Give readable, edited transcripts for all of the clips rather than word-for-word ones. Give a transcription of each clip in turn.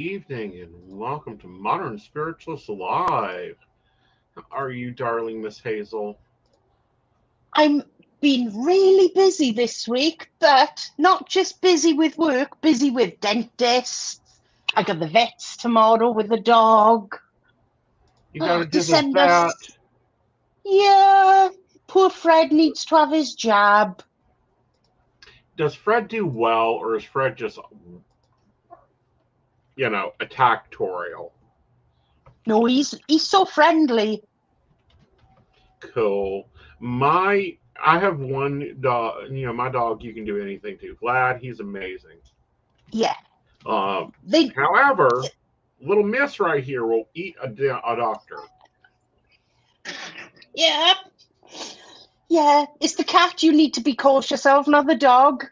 evening and welcome to Modern Spiritualists Live. How are you, darling Miss Hazel? I'm been really busy this week, but not just busy with work, busy with dentists. I got the vets tomorrow with the dog. You gotta do the December. vet. Yeah, poor Fred needs to have his jab. Does Fred do well, or is Fred just, attacktorial? No, he's so friendly. Cool. I have one dog. My dog. You can do anything to. Vlad, he's amazing. Yeah. However, little Miss right here will eat a doctor. Yeah. Yeah, it's the cat you need to be cautious of, not the dog.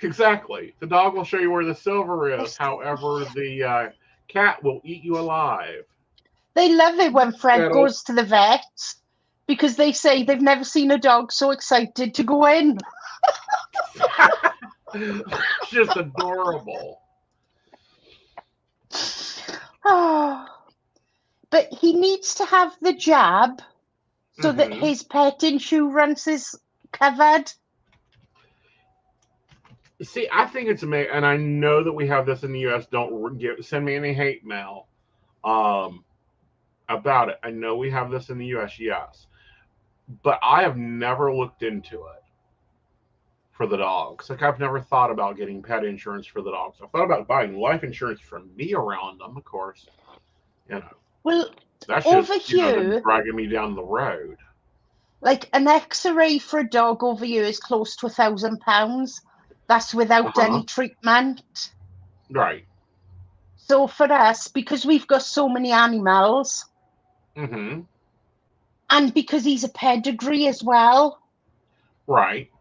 Exactly. The dog will show you where the silver is. However, the cat will eat you alive. They love it when Fred goes to the vet because they say they've never seen a dog so excited to go in. It's just adorable. Oh, but he needs to have the jab so that his pet insurance is covered. See, I think it's amazing, and I know that we have this in the U.S. Don't send me any hate mail about it. I know we have this in the U.S., yes, but I have never looked into it for the dogs. Like, I've never thought about getting pet insurance for the dogs. I've thought about buying life insurance for me around them, of course. Well, that's over just here, dragging me down the road. Like an X-ray for a dog over here is close to £1,000. That's without any treatment. Right. So for us, because we've got so many animals, and because he's a pedigree as well, right.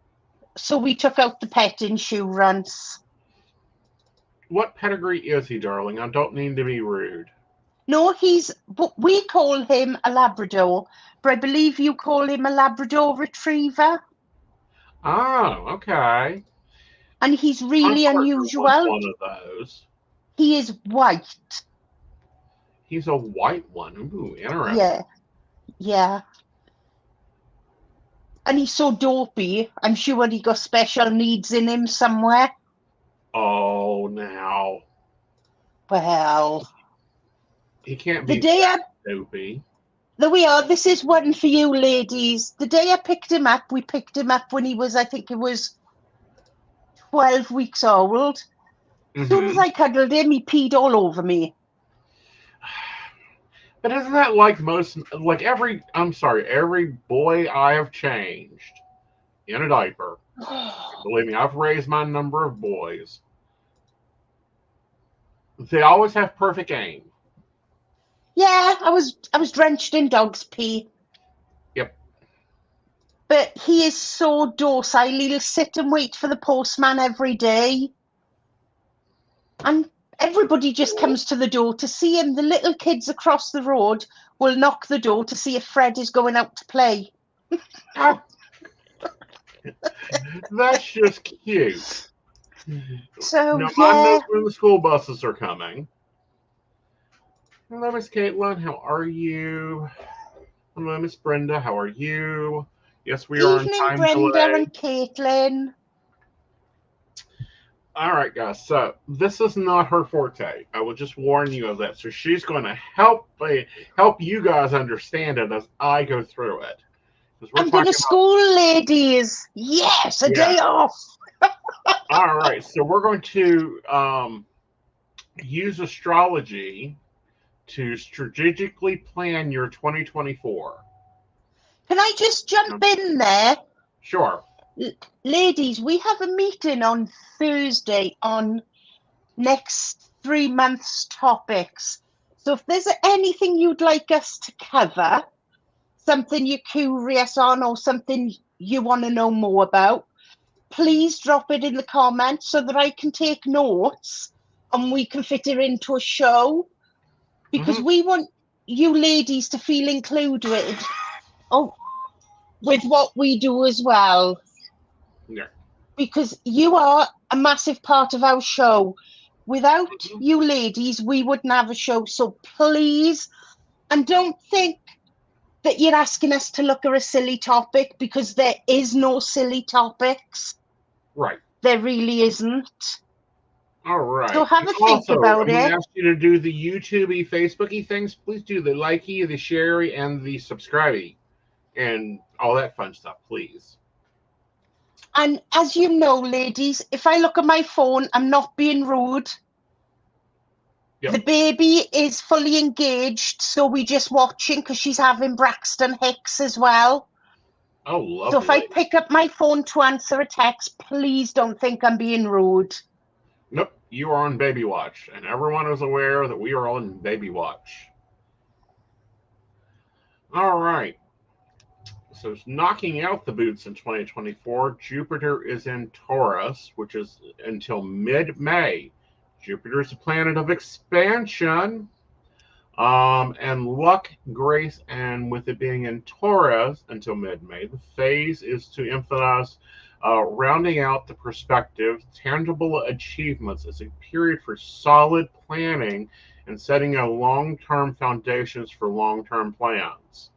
So we took out the pet insurance. What pedigree is he, darling? I don't mean to be rude. No, we call him a Labrador, but I believe you call him a Labrador Retriever. Oh, okay. And he's really unusual. One of those. He is white. He's a white one. Ooh, interesting. Yeah. And he's so dopey. I'm sure he got special needs in him somewhere. Oh, now. Well. He can't be that dopey. There we are. This is one for you, ladies. The day I picked him up, we picked him up when he was, I think it was 12 weeks old. As soon as I cuddled him, he peed all over me. But isn't that like every boy I have changed in a diaper? Believe me, I've raised my number of boys. They always have perfect aim. Yeah, I was drenched in dog's pee. Yep. But he is so docile. He'll sit and wait for the postman every day. And everybody just comes to the door to see him. The little kids across the road will knock the door to see if Fred is going out to play. That's just cute. So, now, I know when the school buses are coming. Hello, Miss Caitlin. How are you? Hello, Miss Brenda. How are you? Yes, we are on time delay. Evening, Brenda and Caitlin. All right, guys. So this is not her forte. I will just warn you of that. So she's going to help you guys understand it as I go through it. I'm going to school, ladies. Yes, a day off. All right. So we're going to use astrology to strategically plan your 2024. Can I just jump in there? Sure. Ladies, we have a meeting on Thursday on next 3 months' topics. So if there's anything you'd like us to cover, something you're curious on or something you want to know more about, please drop it in the comments so that I can take notes and we can fit it into a show. Because we want you ladies to feel included with what we do as well. Yeah. Because you are a massive part of our show. Without you ladies, we wouldn't have a show. So please, and don't think that you're asking us to look at a silly topic, because there is no silly topics. Right. There really isn't. All right. So have a think Also, about I'm going it. to ask you to do the YouTube-y, Facebook-y things. Please do the likey, the share-y, and the subscribe-y, and all that fun stuff, please. And as you know, ladies, if I look at my phone, I'm not being rude. Yep. The baby is fully engaged, so we're just watching because she's having Braxton Hicks as well. Oh, lovely. So if I pick up my phone to answer a text, please don't think I'm being rude. Nope, you are on baby watch, and everyone is aware that we are on baby watch. All right. So it's knocking out the boots in 2024. Jupiter is in Taurus, which is until mid-May. Jupiter is a planet of expansion, and luck, grace, and with it being in Taurus until mid-May, the phase is to emphasize rounding out the perspective, tangible achievements. It's a period for solid planning and setting a long-term foundations for long-term plans.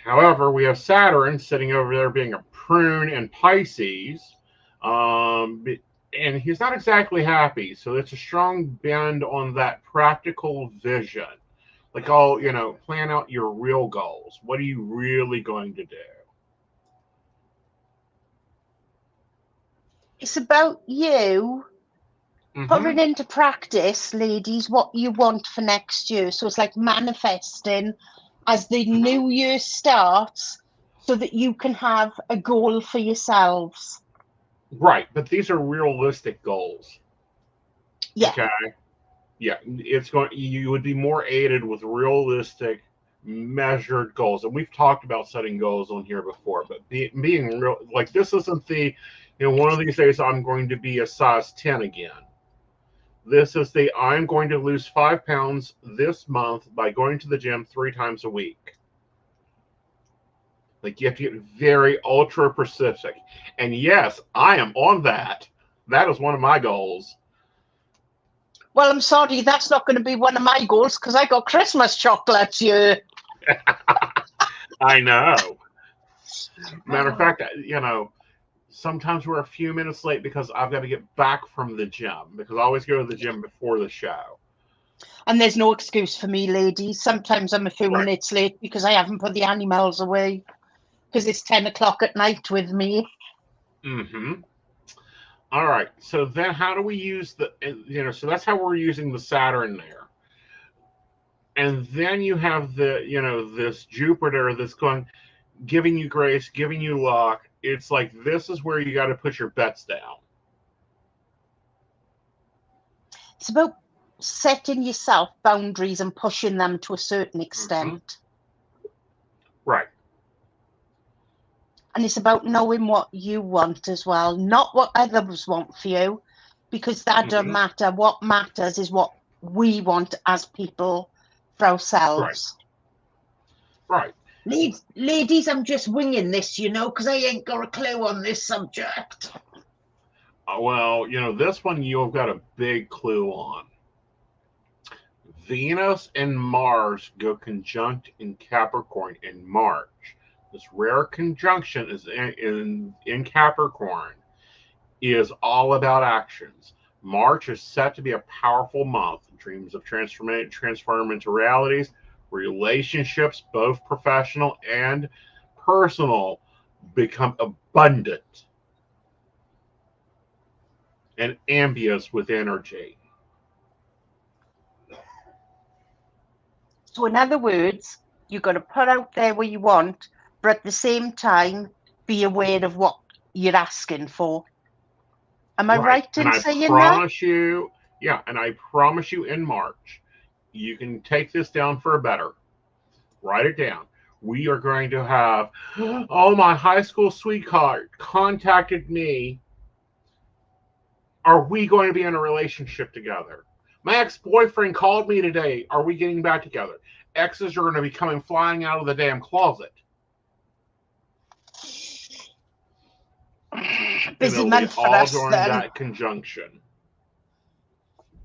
However, we have Saturn sitting over there being a prune in Pisces, and he's not exactly happy. So it's a strong bend on that practical vision. Like, plan out your real goals. What are you really going to do? It's about you putting into practice, ladies, what you want for next year. So it's like manifesting as the new year starts, so that you can have a goal for yourselves. Right, but these are realistic goals. Yeah. Okay. Yeah, you would be more aided with realistic, measured goals, and we've talked about setting goals on here before. But being real, like, this isn't one of these days I'm going to be a size 10 again. This is I'm going to lose 5 pounds this month by going to the gym 3 times a week. Like, you have to get very ultra specific. And yes, I am on that. That is one of my goals. Well, I'm sorry, that's not going to be one of my goals, because I got Christmas chocolates here. I know. Matter of fact, sometimes we're a few minutes late because I've got to get back from the gym, because I always go to the gym before the show. And there's no excuse for me, ladies. Sometimes I'm a few minutes late because I haven't put the animals away, because it's 10 o'clock at night with me. All right. So then how do we use so that's how we're using the Saturn there. And then you have this Jupiter that's giving you grace, giving you luck. It's like, this is where you got to put your bets down. It's about setting yourself boundaries and pushing them to a certain extent. Right. And it's about knowing what you want as well, not what others want for you, because that doesn't matter. What matters is what we want as people for ourselves. Right. Ladies, I'm just winging this, because I ain't got a clue on this subject. Well, this one you've got a big clue on. Venus and Mars go conjunct in Capricorn in March. This rare conjunction is in Capricorn is all about actions. March is set to be a powerful month. Dreams of transform into realities. Relationships, both professional and personal, become abundant and ambitious with energy. So in other words, you've got to put out there what you want, but at the same time, be aware of what you're asking for. Am I right in saying that? And I promise you in March, you can take this down for a better. Write it down. We are going to have, my high school sweetheart contacted me. Are we going to be in a relationship together? My ex-boyfriend called me today. Are we getting back together? Exes are going to be coming flying out of the damn closet. Busy It'll be month for all us during then. that conjunction.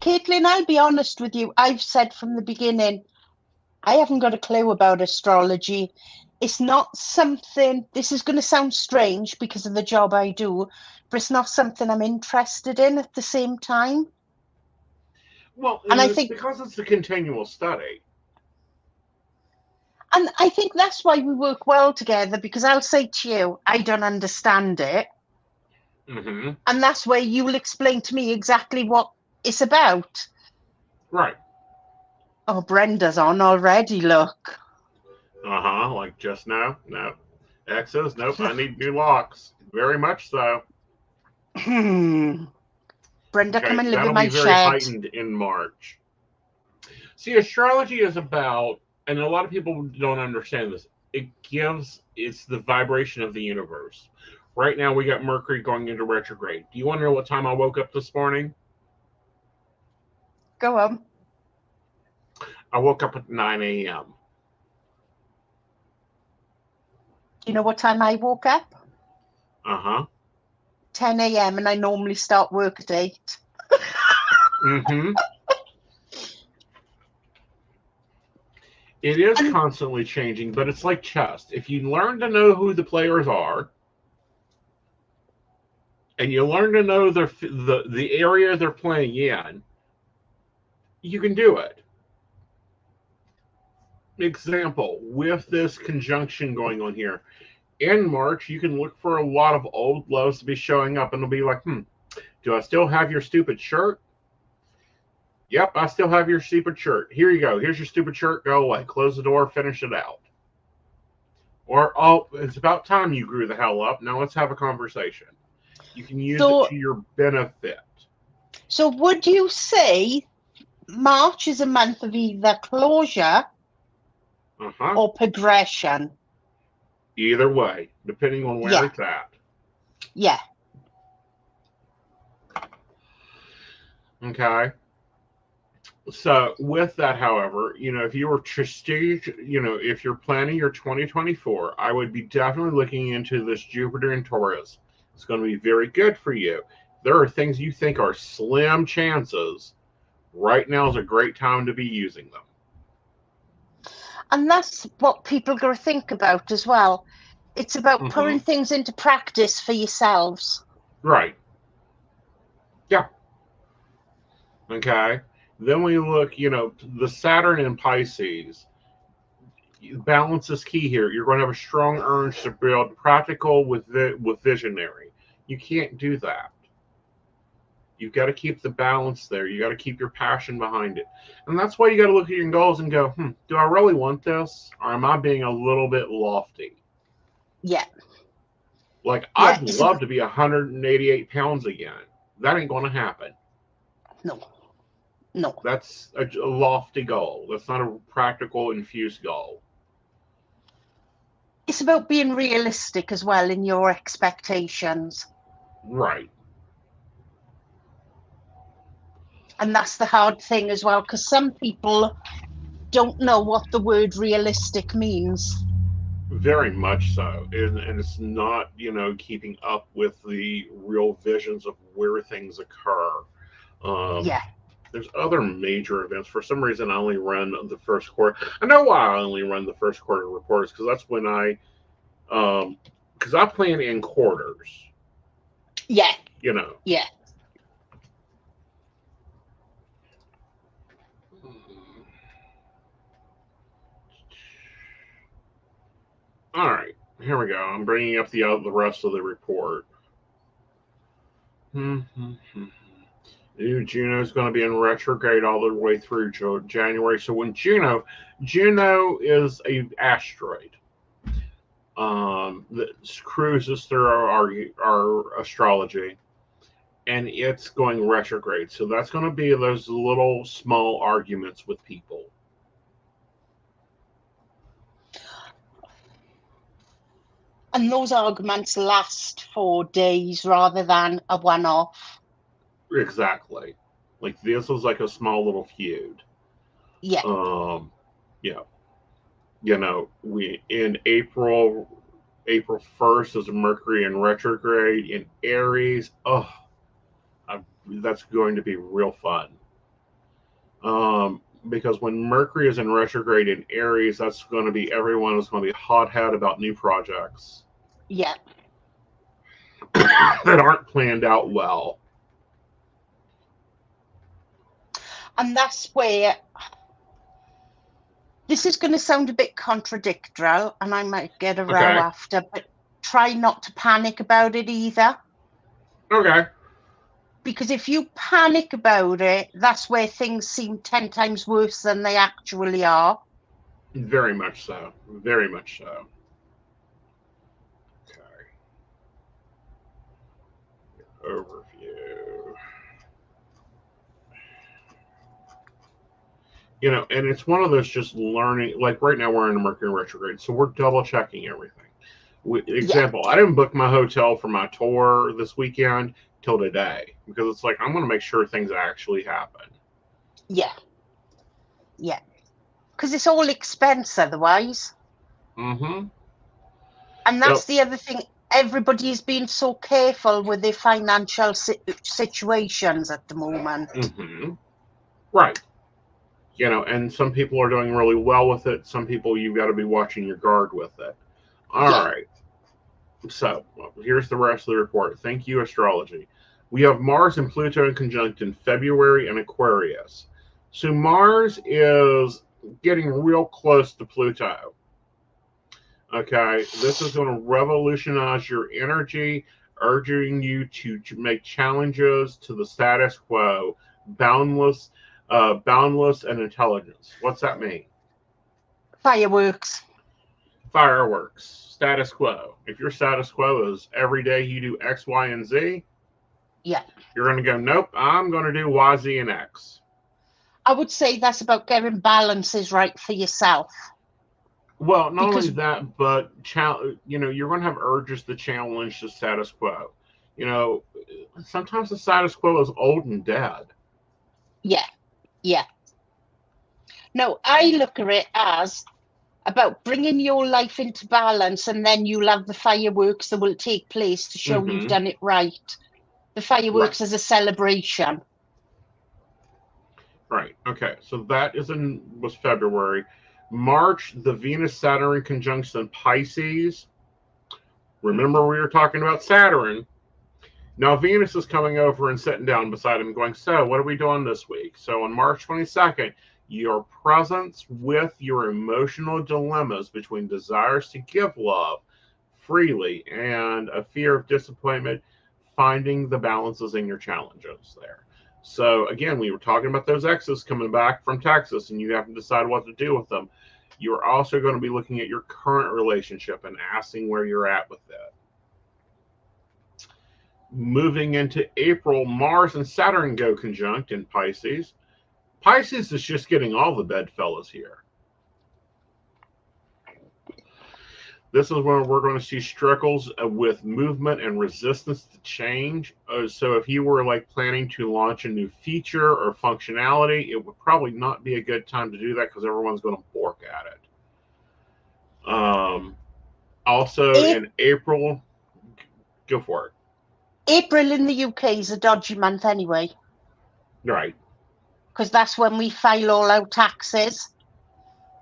Caitlin, I'll be honest with you. I've said from the beginning, I haven't got a clue about astrology. It's not something, this is going to sound strange because of the job I do, but it's not something I'm interested in at the same time. Well, And I it's think, because it's a continual study. and I think that's why we work well together, because I'll say to you, I don't understand it. Mm-hmm. And that's where you'll explain to me exactly what it's about. Right. Oh, Brenda's on already, look. Uh-huh. Like just now? No. X's? Nope. I need new locks. Very much so. Brenda, Okay. come and live in That'll be my very shed. heightened in March. See, astrology is about, and a lot of people don't understand this, it's the vibration of the universe. Right now, we got Mercury going into retrograde. Do you want to know what time I woke up this morning? Go on. I woke up at 9 a.m. You know what time I woke up? Uh-huh. 10 a.m. and I normally start work at 8. Mm-hmm. It is And constantly changing, but it's like chess. If you learn to know who the players are, and you learn to know the area they're playing in, you can do it. Example, with this conjunction going on here, in March, you can look for a lot of old loves to be showing up, and it'll be like, do I still have your stupid shirt? Yep, I still have your stupid shirt. Here you go. Here's your stupid shirt. Go away. Close the door. Finish it out. Or, oh, it's about time you grew the hell up. Now let's have a conversation. You can use it to your benefit. So would you say March is a month of either closure or progression? Either way, depending on where it's at. Yeah. Okay. So with that, however, if you were prestige, if you're planning your 2024, I would be definitely looking into this Jupiter in Taurus. It's going to be very good for you. There are things you think are slim chances. Right now is a great time to be using them. And that's what people got to think about as well. It's about putting things into practice for yourselves. Right. Yeah. Okay. Then we look, the Saturn in Pisces. Balance is key here. You're going to have a strong urge to build practical with visionary. You can't do that. You've got to keep the balance there. You got to keep your passion behind it. And that's why you got to look at your goals and go, do I really want this? Or am I being a little bit lofty? Yeah. Like, I'd love to be 188 pounds again. That ain't going to happen. No. That's a lofty goal. That's not a practical, infused goal. It's about being realistic as well in your expectations. Right. And that's the hard thing as well, because some people don't know what the word realistic means. Very much so. And it's not, keeping up with the real visions of where things occur. There's other major events. For some reason, I only run the first quarter. I know why I only run the first quarter reports, because that's when because I plan in quarters. Yeah. Yeah. All right, here we go. I'm bringing up the rest of the report. Juno is going to be in retrograde all the way through January. So when Juno is a asteroid that cruises through our astrology, and it's going retrograde. So that's going to be those little small arguments with people. And those arguments last for days rather than a one-off. Exactly. Like, this was like a small little feud. Yeah. We in April, April 1st is Mercury in retrograde in Aries. Oh, that's going to be real fun. Because when Mercury is in retrograde in Aries, that's going to be everyone is going to be hot-head about new projects. Yeah. That aren't planned out well. And that's where this is going to sound a bit contradictory, and I might get a row after, but try not to panic about it either. Okay. Because if you panic about it, that's where things seem 10 times worse than they actually are. Very much so. Very much so. Okay. Overview. You know, and it's one of those just learning, like right now we're in a Mercury retrograde, so we're double checking everything. Example, yeah. I didn't book my hotel for my tour this weekend till today because it's like I'm going to make sure things actually happen. Yeah. Yeah. Because it's all expense otherwise. Mm-hmm. And that's the other thing. Everybody is being so careful with their financial situations at the moment. Mm-hmm. Right. You know, and some people are doing really well with it. Some people, you've got to be watching your guard with it. All right. So here's the rest of the report. Thank you, astrology. We have Mars and Pluto in conjunct in February and Aquarius. So Mars is getting real close to Pluto. Okay, this is going to revolutionize your energy, urging you to make challenges to the status quo, boundless and intelligence. What's that mean? Fireworks. Status quo. If your status quo is every day you do X, Y, and Z, yeah, you're going to go, nope, I'm going to do Y, Z, and X. I would say that's about getting balances right for yourself. Well, not only that, but you know, you're going to have urges to challenge the status quo. You know, sometimes the status quo is old and dead. Yeah, yeah. No, I look at it as about bringing your life into balance, and then you'll have the fireworks that will take place to show you've done it right. The fireworks as a celebration. Right. Okay. So that was February. March, the Venus-Saturn conjunction in Pisces. Remember we were talking about Saturn. Now Venus is coming over and sitting down beside him going, so what are we doing this week? So on March 22nd, your presence with your emotional dilemmas between desires to give love freely and a fear of disappointment, finding the balances in your challenges there. So again, we were talking about those exes coming back from Texas and you have to decide what to do with them. You're also going to be looking at your current relationship and asking where you're at with it. Moving into April, Mars and Saturn go conjunct in Pisces. Pisces is just getting all the bedfellows here. This is where we're going to see struggles with movement and resistance to change. So if you were like planning to launch a new feature or functionality, it would probably not be a good time to do that because everyone's going to bork at it. Also in April, go for it. April in the UK is a dodgy month anyway. Right. Because that's when we file all our taxes.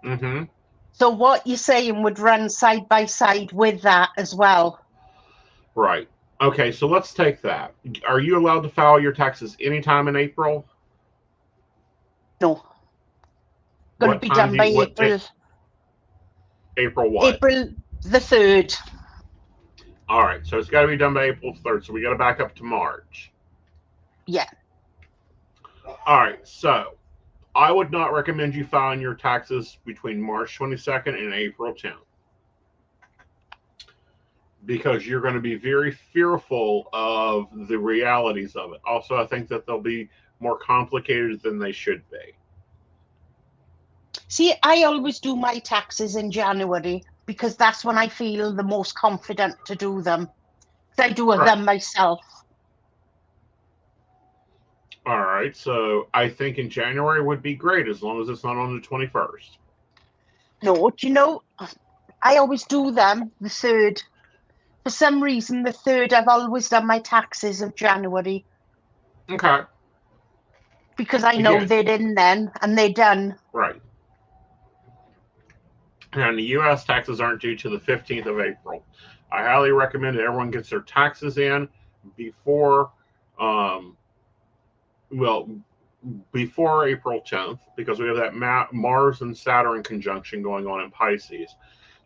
Mm-hmm. So what you're saying would run side by side with that as well. Right. Okay, so let's take that. Are you allowed to file your taxes anytime in April? No. Going to be done by April. April what? April the 3rd. All right, so it's got to be done by April 3rd, so we got to back up to March. Yeah. All right, so I would not recommend you filing your taxes between March 22nd and April 10th because you're going to be very fearful of the realities of it. Also, I think that they'll be more complicated than they should be. See, I always do my taxes in January because that's when I feel the most confident to do them. I do them myself. All right, so I think in January would be great as long as it's not on the 21st. No, do you know, I always do them the 3rd For some reason, the 3rd, I've always done my taxes of January. Okay. Because I know they're in then, and they're done. Right. And the U.S. taxes aren't due to the 15th of April. I highly recommend that everyone gets their taxes in before, before April 10th, because we have that Mars and Saturn conjunction going on in Pisces.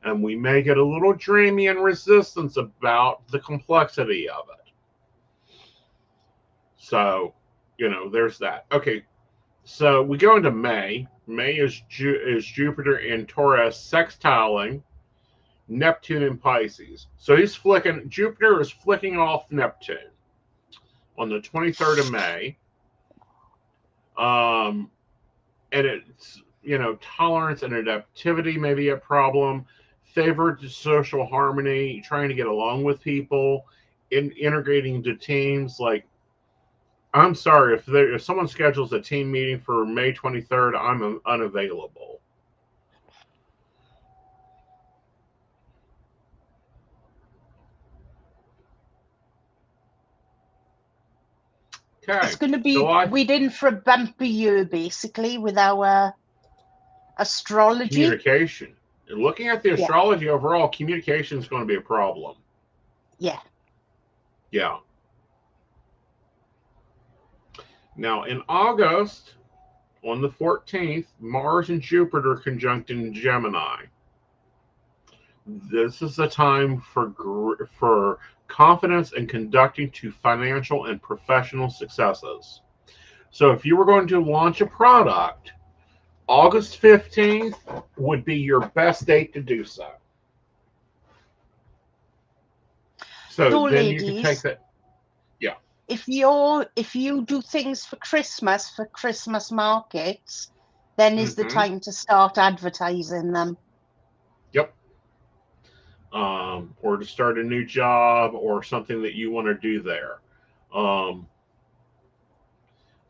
And we may get a little dreamy and resistance about the complexity of it. So, there's that. Okay, so we go into May. May is Jupiter in Taurus sextiling Neptune in Pisces. So Jupiter is flicking off Neptune on the 23rd of May. And it's, tolerance and adaptivity may be a problem. Favored social harmony, trying to get along with people, integrating into teams. Like, I'm sorry, if someone schedules a team meeting for May 23rd, I'm unavailable. Okay. It's going to be, we're in for a bumpy year, basically, with our astrology. Communication. And looking at the astrology overall, communication is going to be a problem. Yeah. Yeah. Now, in August, on the 14th, Mars and Jupiter conjunct in Gemini. This is the time for confidence and conducting to financial and professional successes. So if you were going to launch a product, August 15th would be your best date to do so. So then ladies, you can take that. Yeah. If you do things for Christmas markets, then is the time to start advertising them. Yep. Or to start a new job or something that you want to do there.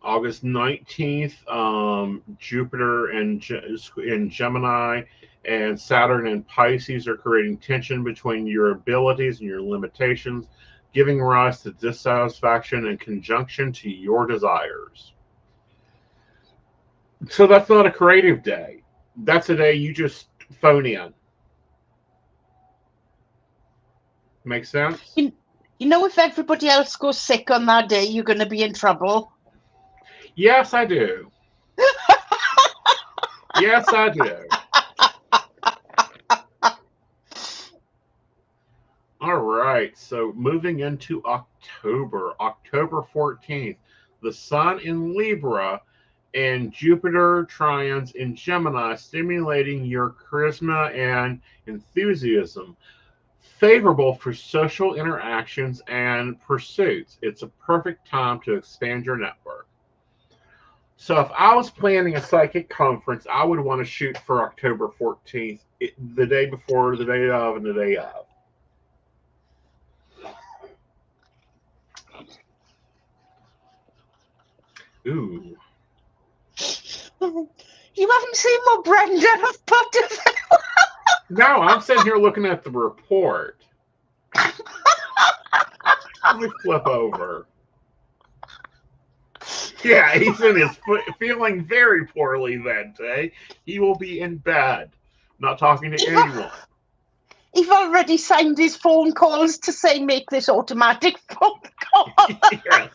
August 19th, Jupiter in Gemini and Saturn in Pisces are creating tension between your abilities and your limitations, giving rise to dissatisfaction and conjunction to your desires. So that's not a creative day. That's a day you just phone in. Make sense? If everybody else goes sick on that day, you're going to be in trouble. Yes, I do. Yes, I do. All right. So moving into October 14th, the Sun in Libra and Jupiter trions in Gemini, stimulating your charisma and enthusiasm. Favorable for social interactions and pursuits. It's a perfect time to expand your network. So if I was planning a psychic conference, I would want to shoot for October 14th, the day before, the day of, and the day of. Ooh. You haven't seen what Brenda have put in. No, I'm sitting here looking at the report. Let me flip over. Yeah, Aeson is feeling very poorly that day. He will be in bed, not talking to anyone. He's already signed his phone calls to say make this automatic phone call. Yes.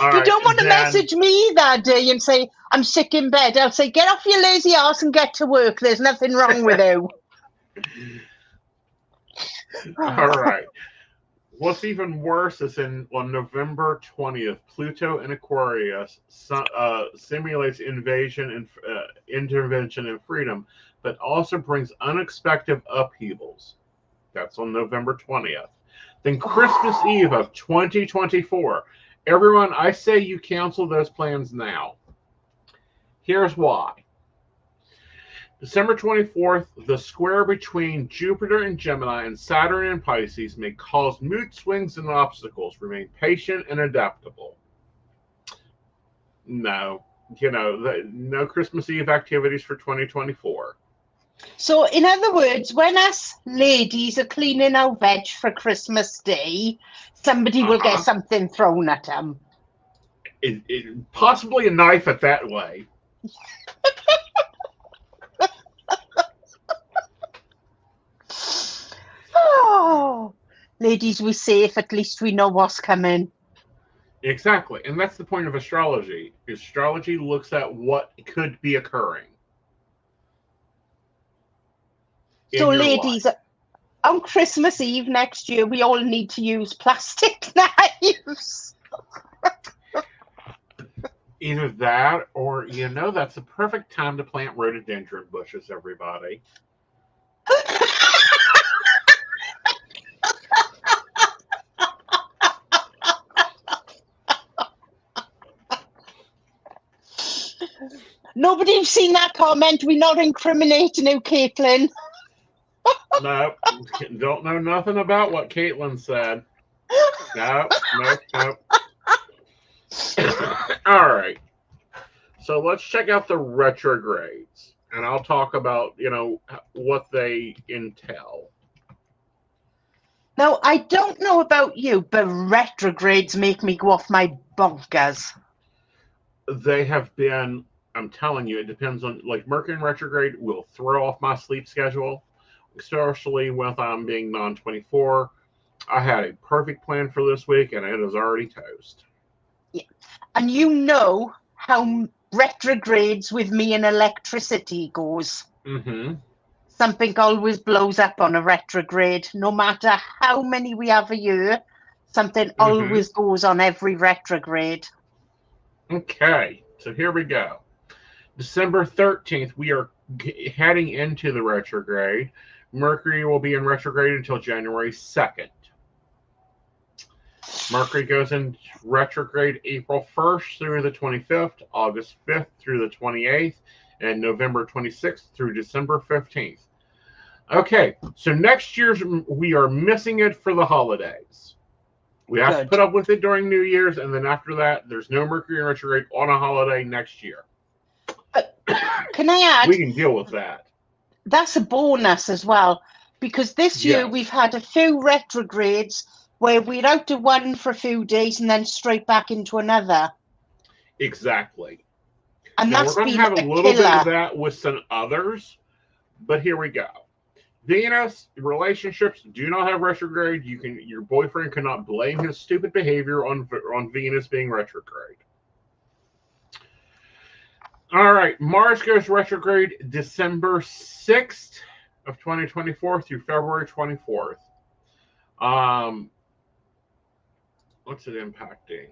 You don't want to message me that day and say, I'm sick in bed. I'll say, get off your lazy ass and get to work. There's nothing wrong with you. All right. What's even worse is on November 20th, Pluto in Aquarius simulates invasion and intervention and freedom, but also brings unexpected upheavals. That's on November 20th. Then Christmas Eve of 2024. Everyone, I say you cancel those plans now. Here's why. December 24th, the square between Jupiter in Gemini and Saturn in Pisces may cause mood swings and obstacles. Remain patient and adaptable. No, no Christmas Eve activities for 2024. So, in other words, when us ladies are cleaning our veg for Christmas Day, somebody will get something thrown at them. Possibly a knife at that way. Oh, ladies, we're safe. At least we know what's coming. Exactly. And that's the point of astrology. Astrology looks at what could be occurring So, in your ladies, life. on Christmas Eve next year, we all need to use plastic knives. Either that or, that's the perfect time to plant rhododendron bushes, everybody. Nobody's seen that comment. We're not incriminating you, Caitlin. Nope. Don't know nothing about what Caitlin said. Nope. All right. So let's check out the retrogrades. And I'll talk about, what they entail. Now, I don't know about you, but retrogrades make me go off my bonkers. They have been, I'm telling you, it depends on, like, Mercury in retrograde will throw off my sleep schedule, especially with I'm being non-24. I had a perfect plan for this week, and it is already toast. Yeah. And you know how retrogrades with me and electricity goes. Mm-hmm. Something always blows up on a retrograde. No matter how many we have a year, something always goes on every retrograde. Okay, so here we go. December 13th, we are heading into the retrograde. Mercury will be in retrograde until January 2nd. Mercury goes in retrograde April 1st through the 25th, August 5th through the 28th, and November 26th through December 15th. Okay, so next year we are missing it for the holidays. We have to put up with it during New Year's, and then after that, there's no Mercury in retrograde on a holiday next year. Can I add? We can deal with that. That's a bonus as well, because this year we've had a few retrogrades where we're out of one for a few days and then straight back into another. Exactly. And now, that's we're going to have a little bit of that with some others, but here we go. Venus relationships do not have retrograde. Your boyfriend cannot blame his stupid behavior on Venus being retrograde. All right, Mars goes retrograde December 6th of 2024 through February 24th. What's it impacting?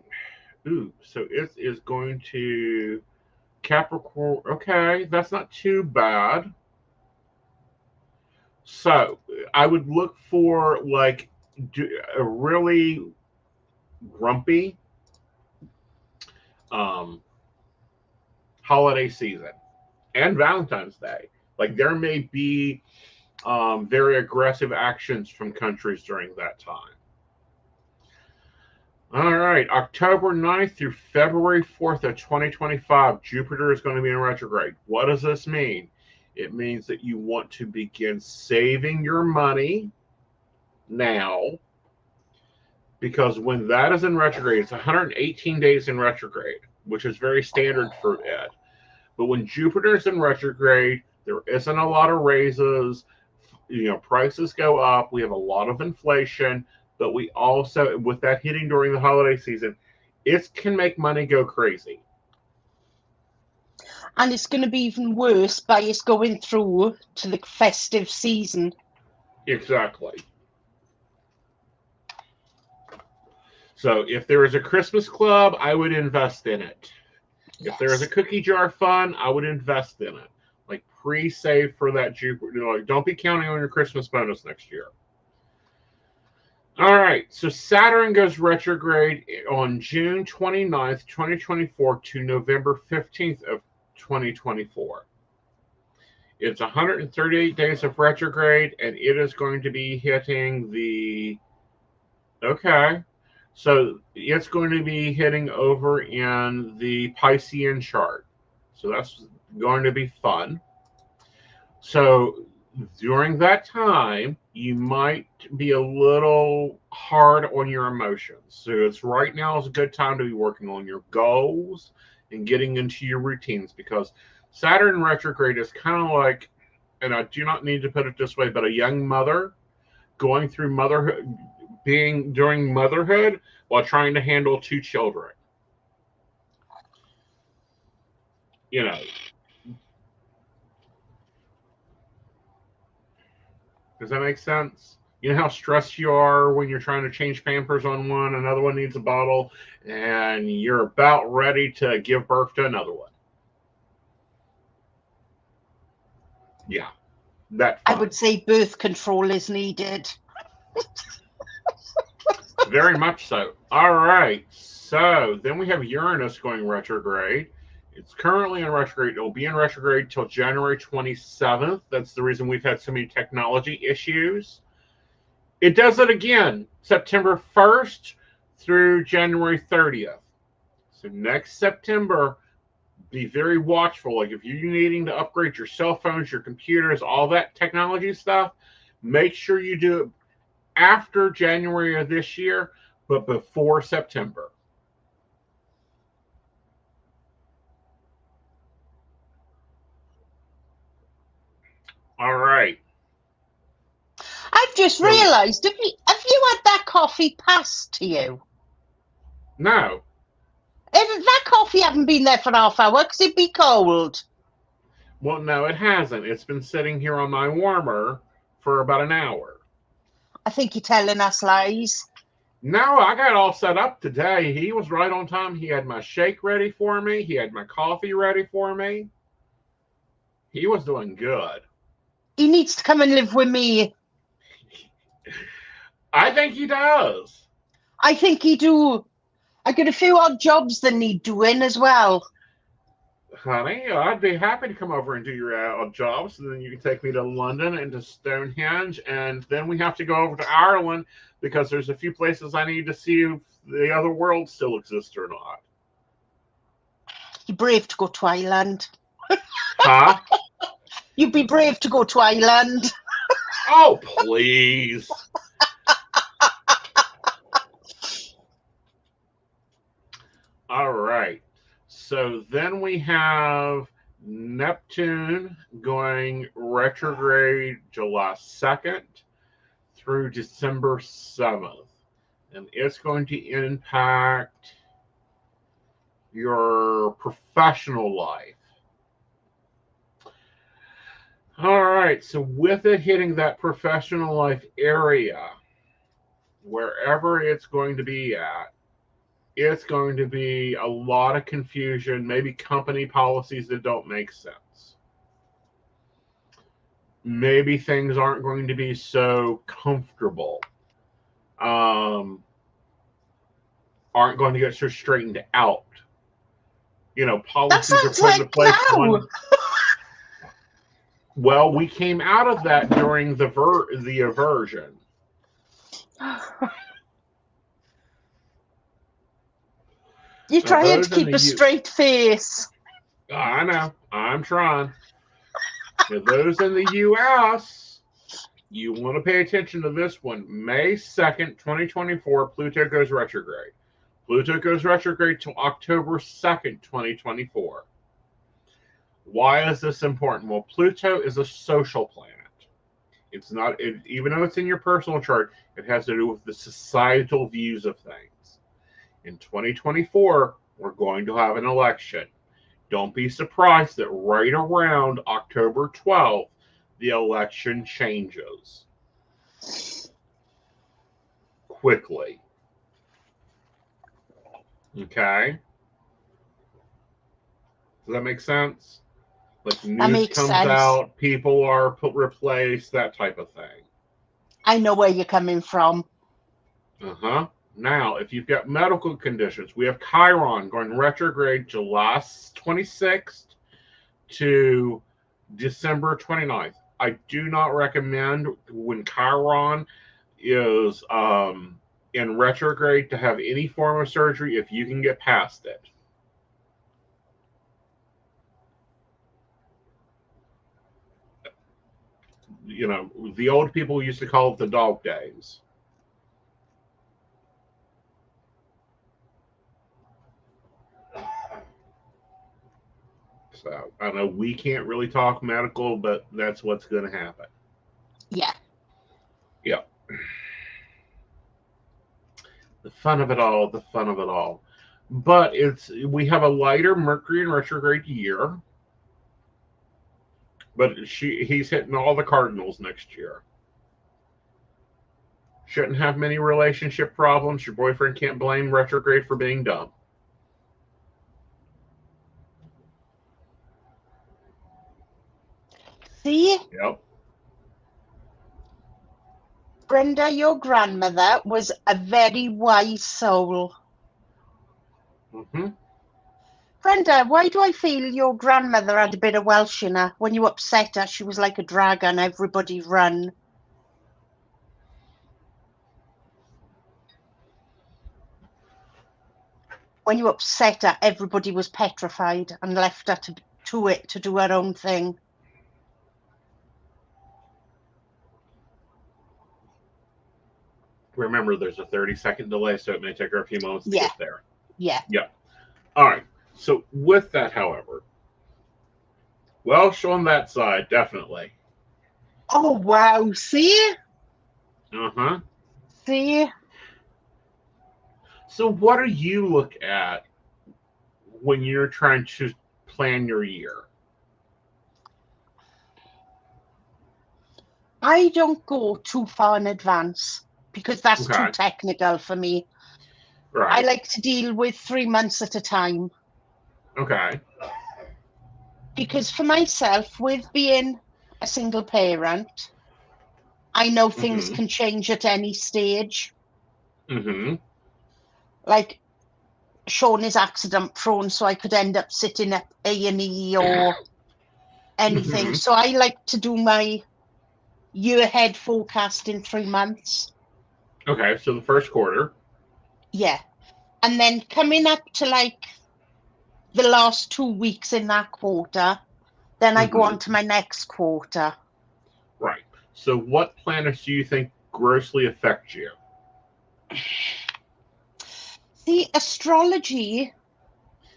Ooh, so it is going to Capricorn. Okay, that's not too bad. So I would look for like a really grumpy holiday season and Valentine's Day. Like there may be very aggressive actions from countries during that time. All right, October 9th through February 4th of 2025, Jupiter is going to be in retrograde. What does this mean? It means that you want to begin saving your money now, because when that is in retrograde, it's 118 days in retrograde, which is very standard for it. But when Jupiter is in retrograde, there isn't a lot of raises. Prices go up. We have a lot of inflation, but we also, with that hitting during the holiday season, it can make money go crazy. And it's going to be even worse by us going through to the festive season. Exactly. So if there is a Christmas club, I would invest in it. Yes. If there is a cookie jar fund, I would invest in it. Like pre-save for that Jupiter. Like, don't be counting on your Christmas bonus next year. All right. So Saturn goes retrograde on June 29th, 2024 to November 15th of 2024. It's 138 days of retrograde, and it is going to be hitting the... Okay. So it's going to be hitting over in the Piscean chart. So that's going to be fun. So during that time, you might be a little hard on your emotions. So it's right now is a good time to be working on your goals and getting into your routines, because Saturn retrograde is kind of like, and I do not need to put it this way, but a young mother going through motherhood, being during motherhood while trying to handle two children. You know, does that make sense? You know how stressed you are when you're trying to change Pampers on one, another one needs a bottle, and you're about ready to give birth to another one. Yeah, that I fun. would say birth control is needed. Very much so. All right. So then we have Uranus going retrograde. It's currently in retrograde. It'll be in retrograde till January 27th. That's the reason we've had so many technology issues. It does it again, September 1st through January 30th. So next September, be very watchful. Like if you're needing to upgrade your cell phones, your computers, all that technology stuff, make sure you do it after January of this year, but before September. All right. I've just So realised, have you had that coffee passed to you? no. That coffee haven't been there for half hour because it'd be cold. Well, no, it hasn't. It's been sitting here on my warmer for about an hour. I think you're telling us lies. No, I got all set up today. He was right on time. He had my shake ready for me. He had my coffee ready for me. He was doing good. He needs to come and live with me. I think he does. I think he do. I got a few odd jobs that need doing as well. Honey, I'd be happy to come over and do your jobs, and then you can take me to London and to Stonehenge, and then we have to go over to Ireland because there's a few places I need to see if the other world still exists or not. You're brave to go to Ireland. Huh? You'd be brave to go to Ireland. Oh, please. All right. So then we have Neptune going retrograde July 2nd through December 7th. And it's going to impact your professional life. All right. So with it hitting that professional life area, wherever it's going to be at, it's going to be a lot of confusion, maybe company policies that don't make sense. Maybe things aren't going to be so comfortable. Aren't going to get so straightened out. You know, policies are put into place. Well, we came out of that during the aversion. You're trying to keep a straight face. I know. I'm trying. Now, those in the U.S., you want to pay attention to this one. May 2nd, 2024, Pluto goes retrograde. Pluto goes retrograde till October 2nd, 2024. Why is this important? Well, Pluto is a social planet. It's not, even though it's in your personal chart, it has to do with the societal views of things. In 2024, we're going to have an election. Don't be surprised that right around October 12th, the election changes quickly. Okay? Does that make sense? Like news comes out, people are replaced, that type of thing. I know where you're coming from. Uh-huh. Now, if you've got medical conditions, we have Chiron going retrograde July 26th to December 29th. I do not recommend when Chiron is in retrograde to have any form of surgery if you can get past it. the old people used to call it the dog days. So I know we can't really talk medical, but that's what's going to happen. Yeah. Yeah. The fun of it all, the fun of it all. But we have a lighter Mercury in retrograde year. But he's hitting all the cardinals next year. Shouldn't have many relationship problems. Your boyfriend can't blame retrograde for being dumb. See? Yep. Brenda, your grandmother was a very wise soul. Mm-hmm. Brenda, why do I feel your grandmother had a bit of Welsh in her? When you upset her, she was like a dragon. Everybody run. When you upset her, everybody was petrified and left her to do her own thing. Remember, there's a 30-second delay, so it may take her a few moments to get there. Yeah. Yep. All right. So with that, however, Welsh on that side, definitely. Oh, wow. See? Uh-huh. See? So what do you look at when you're trying to plan your year? I don't go too far in advance because that's too Okay. technical for me. Right. I like to deal with 3 months at a time. Okay. Because for myself, with being a single parent, I know things can change at any stage. Mm-hmm. Like Sean is accident prone, so I could end up sitting at A&E or anything. Mm-hmm. So I like to do my year ahead forecast in 3 months. Okay, so the first quarter. Yeah. And then coming up to like the last 2 weeks in that quarter, then I go on to my next quarter. Right. So what planets do you think grossly affect you? See, astrology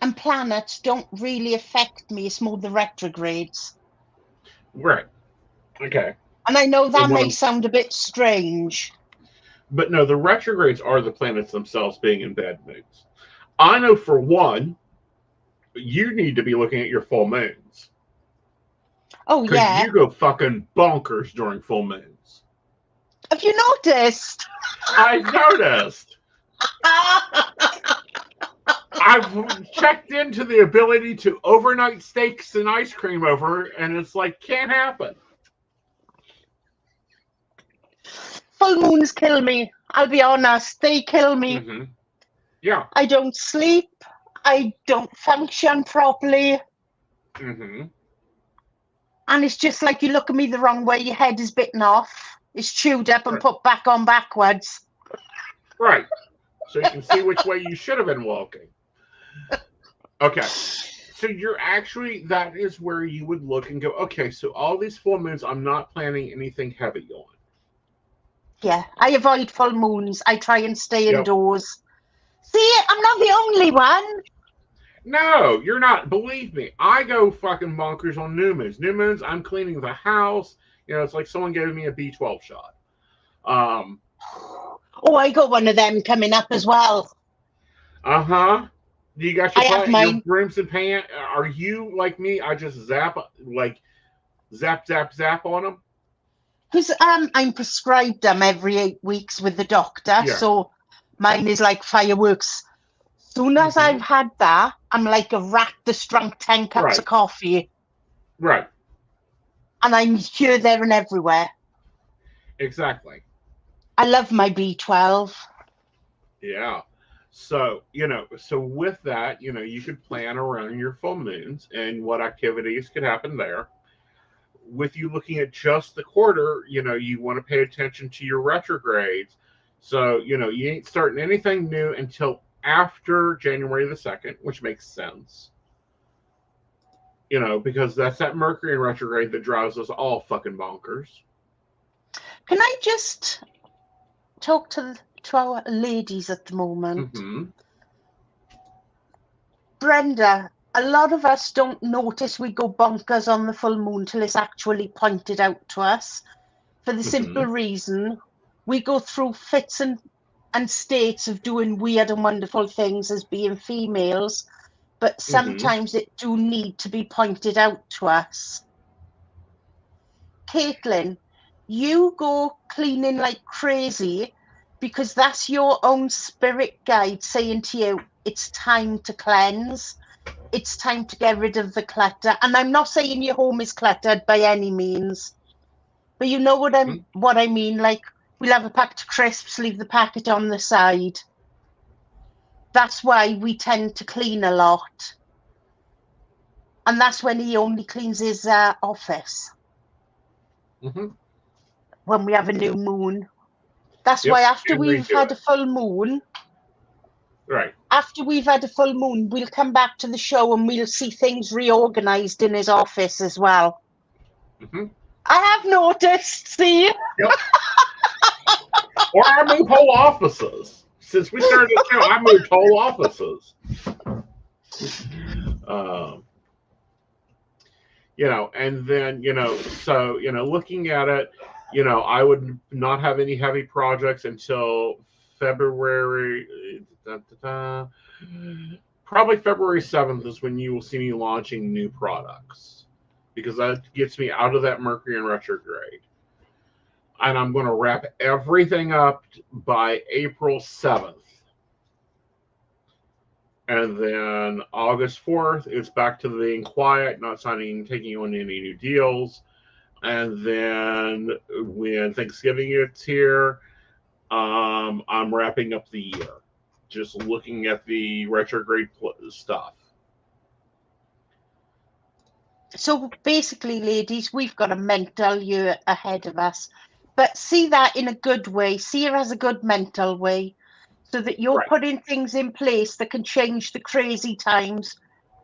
and planets don't really affect me. It's more the retrogrades. Right. Okay. And I know that may sound a bit strange. But no, the retrogrades are the planets themselves being in bad moods. I know for one, you need to be looking at your full moons. Oh, yeah. Because you go fucking bonkers during full moons. Have you noticed? I've noticed. I've checked into the ability to overnight steaks and ice cream over, and it's like, can't happen. Full moons kill me. I'll be honest. They kill me. Mm-hmm. Yeah. I don't sleep. I don't function properly. Mm-hmm. And it's just like you look at me the wrong way, your head is bitten off. It's chewed up and put back on backwards. Right. So you can see which way you should have been walking. Okay. So you're actually, that is where you would look and go, okay, so all these full moons, I'm not planning anything heavy on. Yeah, I avoid full moons. I try and stay indoors. See, I'm not the only one. No, you're not. Believe me, I go fucking bonkers on new moons. New moons, I'm cleaning the house. It's like someone gave me a B12 shot. Oh, I got one of them coming up as well. Uh-huh. You got your brooms and pan. Are you like me? I just zap on them. Because I'm prescribed them every 8 weeks with the doctor, so mine is like fireworks. Soon as I've had that, I'm like a rat that's drunk 10 cups of coffee. Right. And I'm here, there, and everywhere. Exactly. I love my B12. Yeah. So, so with that, you could plan around your full moons and what activities could happen there. With you looking at just the quarter, you want to pay attention to your retrogrades. So, you ain't starting anything new until after January the 2nd, which makes sense. Because that's that Mercury in retrograde that drives us all fucking bonkers. Can I just talk to our ladies at the moment? Mm-hmm. Brenda, a lot of us don't notice we go bonkers on the full moon till it's actually pointed out to us, for the simple reason we go through fits and states of doing weird and wonderful things as being females, but sometimes it do need to be pointed out to us. Caitlin, you go cleaning like crazy because that's your own spirit guide saying to you, it's time to cleanse. It's time to get rid of the clutter. And I'm not saying your home is cluttered by any means, but you know what I mean? Like, we'll have a packet of crisps, leave the packet on the side. That's why we tend to clean a lot. And that's when he only cleans his office. When we have a new moon. That's why after we've had a full moon, right? After we've had a full moon, we'll come back to the show and we'll see things reorganized in his office as well. I have noticed, see? Yep. Or I moved whole offices. Since we started the show, I moved whole offices. And then, so, looking at it, I would not have any heavy projects until February. Probably February 7th is when you will see me launching new products, because that gets me out of that Mercury in retrograde. And I'm going to wrap everything up by April 7th. And then August 4th, it's back to being quiet, not taking on any new deals. And then when Thanksgiving gets here, I'm wrapping up the year, just looking at the retrograde stuff. So basically, ladies, we've got a mental year ahead of us. But see that in a good way. See it as a good mental way, so that you're putting things in place that can change the crazy times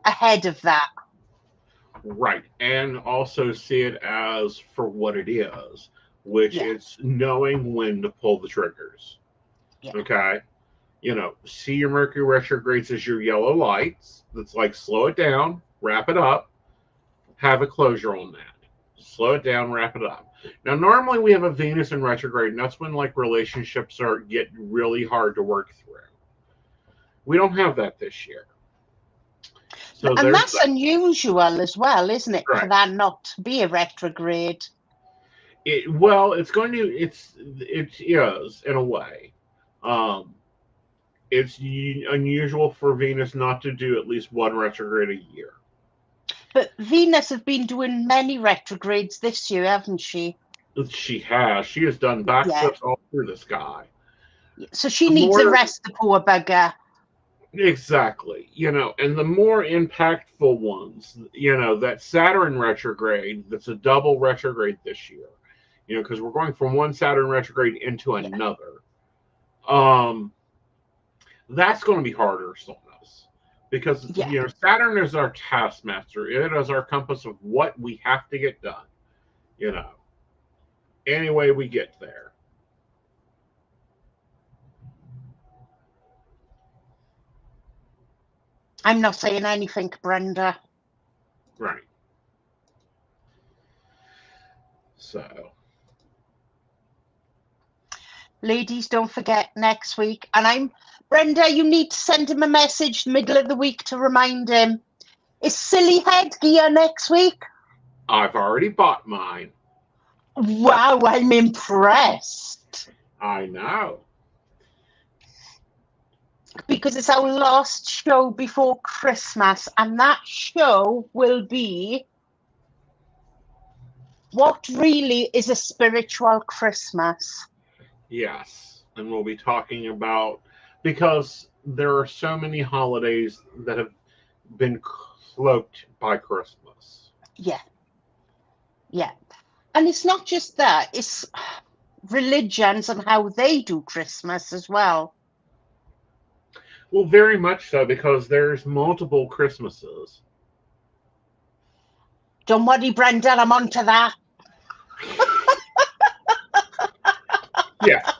ahead of that. Right. And also see it as for what it is, which is knowing when to pull the triggers. Yeah. Okay. See your Mercury retrogrades as your yellow lights. That's like, slow it down, wrap it up, have a closure on that. Slow it down, wrap it up. Now, normally we have a Venus in retrograde, and that's when relationships get really hard to work through. We don't have that this year. So and that's unusual as well, isn't it? Right. For that not to be a retrograde. It is in a way. It's unusual for Venus not to do at least one retrograde a year. But Venus has been doing many retrogrades this year, hasn't she? She has. She has done backflips all through the sky. So she needs a rest, the poor bugger. Exactly. And the more impactful ones, that Saturn retrograde, that's a double retrograde this year, because we're going from one Saturn retrograde into another. That's going to be harder on us. Because, Saturn is our taskmaster. It is our compass of what we have to get done, any way we get there. I'm not saying anything, Brenda. Right. So. Ladies, don't forget next week. And Brenda, you need to send him a message middle of the week to remind him. Is silly headgear next week? I've already bought mine. Wow, I'm impressed. I know. Because it's our last show before Christmas, and that show will be what really is a spiritual Christmas. Yes, and we'll be talking about, because there are so many holidays that have been cloaked by Christmas. Yeah. And it's not just that, it's religions and how they do Christmas as well. Well, very much so, because there's multiple Christmases. Don't worry, Brenda, I'm on to that. Yeah.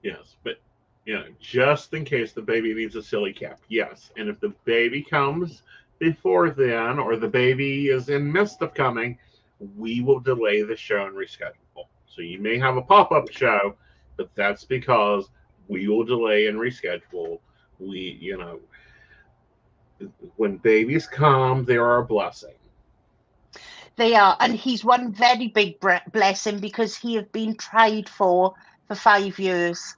Yes, but just in case the baby needs a silly cap. Yes, and if the baby comes before then, or the baby is in midst of coming, we will delay the show and reschedule. So you may have a pop-up show, but that's because we will delay and reschedule. When babies come, they are a blessing. They are, and he's one very big blessing because he have been tried for 5 years.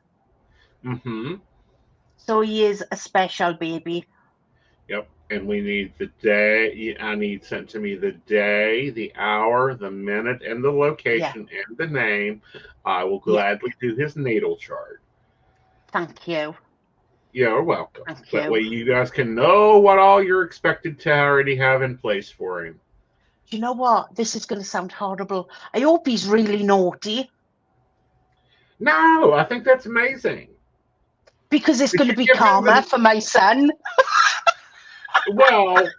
Mm-hmm. So he is a special baby. Yep. And we need the day. I need sent to me the day, the hour, the minute, and the location and the name. I will gladly do his natal chart. Thank you. You're welcome. Thank That you. way you guys can know what all you're expected to already have in place for him. Do you know what? This is going to sound horrible. I hope he's really naughty. No, I think that's amazing. Because it's going to be karma for my son. Well,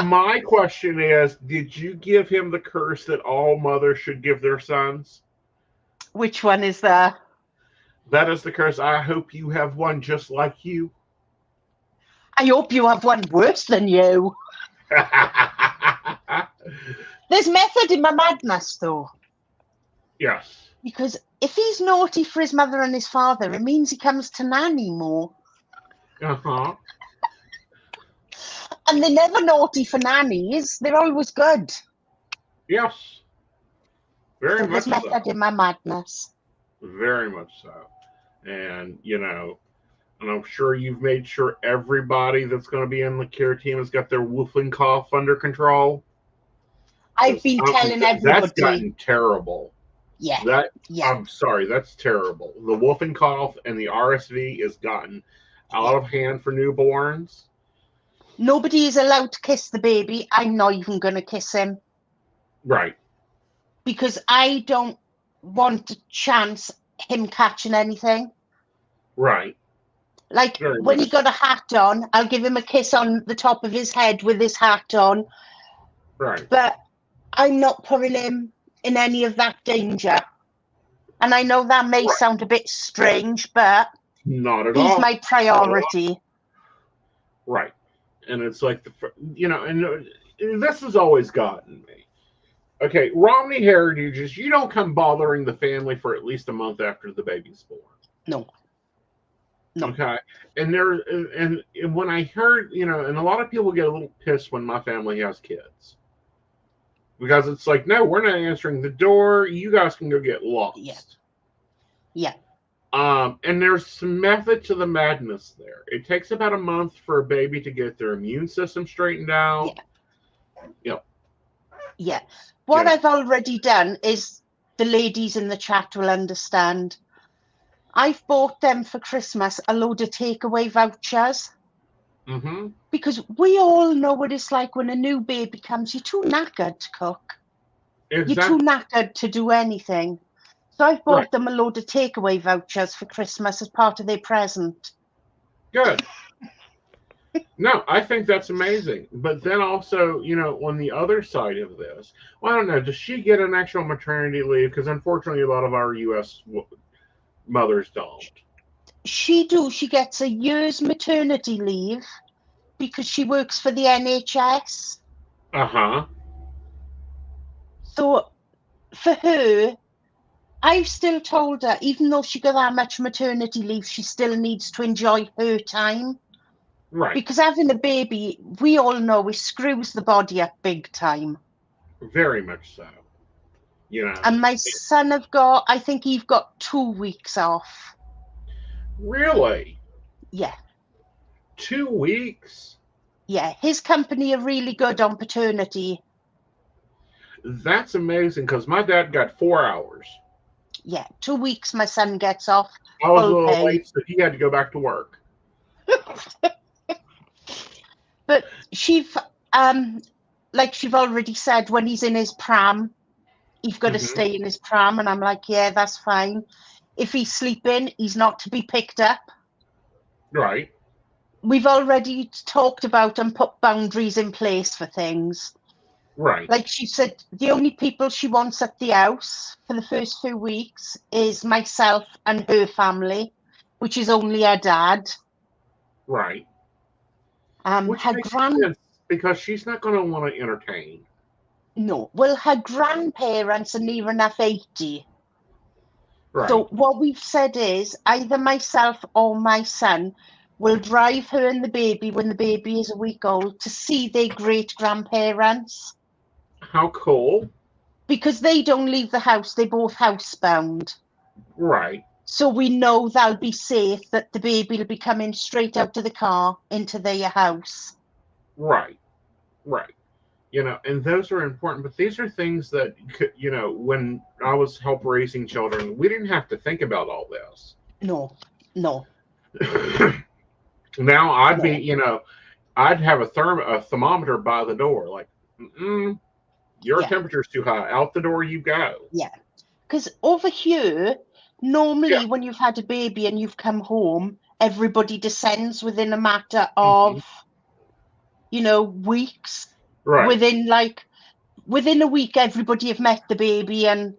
my question is, did you give him the curse that all mothers should give their sons? Which one is that? That is the curse. I hope you have one just like you. I hope you have one worse than you. There's method in my madness, though. Yes. Because if he's naughty for his mother and his father, it means he comes to nanny more. Uh-huh. And they're never naughty for nannies. They're always good. Yes. Very much so. There's method in my madness. Very much so. And, and I'm sure you've made sure everybody that's going to be in the care team has got their whooping cough under control. I've been telling everybody. That's gotten terrible. Yeah. I'm sorry, that's terrible. The whooping cough and the RSV has gotten out of hand for newborns. Nobody is allowed to kiss the baby. I'm not even going to kiss him. Right. Because I don't want to chance him catching anything. Right. Like when he got a hat on, I'll give him a kiss on the top of his head with his hat on. Right. But I'm not putting him in any of that danger. And I know that may sound a bit strange, but not at all. He's my priority. Right. And it's like, and this has always gotten me. Okay, Romney Heritages, you don't come bothering the family for at least a month after the baby's born. No. Okay. And when I heard, and a lot of people get a little pissed when my family has kids. Because it's like, no, we're not answering the door. You guys can go get lost. Yeah. And there's some method to the madness there. It takes about a month for a baby to get their immune system straightened out. Yeah. What I've already done is the ladies in the chat will understand. I've bought them for Christmas a load of takeaway vouchers. Mm-hmm. Because we all know what it's like when a new baby comes. You're too knackered to cook. Exactly. You're too knackered to do anything. So I've bought them a load of takeaway vouchers for Christmas as part of their present. Good. No, I think that's amazing. But then also, on the other side of this, well, I don't know, does she get an actual maternity leave? Because unfortunately, a lot of our U.S. mothers don't. She gets a year's maternity leave because she works for the NHS. Uh-huh. So for her, I've still told her, even though she got that much maternity leave, she still needs to enjoy her time. Right. Because having a baby, we all know, it screws the body up big time. Very much so. And my son I think he's got 2 weeks off. Really? Yeah. 2 weeks? Yeah, his company are really good on paternity. That's amazing, because my dad got 4 hours. Yeah, 2 weeks my son gets off. I was a little late, so he had to go back to work. But like she've already said, when he's in his pram, he's got to stay in his pram. And I'm like, yeah, that's fine. If he's sleeping, he's not to be picked up. Right. We've already talked about and put boundaries in place for things. Right. Like she said, the only people she wants at the house for the first few weeks is myself and her family, which is only her dad. Right. Which Her makes grand sense because she's not going to want to entertain. no, well, her grandparents are near enough 80. So Right. what we've said is either myself or my son will drive her and the baby when the baby is a week old to see their great grandparents How cool. because they don't leave the house. They're both housebound. Right. So we know they'll be safe, that the baby will be coming straight out of the car into their house. Right. Right. And those are important, but these are things that, when I was help raising children, we didn't have to think about all this. No, no, Now I'd be, no. I'd have a thermometer by the door, like, your Yeah, temperature's too high. Out the door you go. yeah. Because over here, Yeah. normally when you've had a baby and you've come home, everybody descends within a matter Mhm. of, weeks. Right. Within a week, everybody have met the baby, and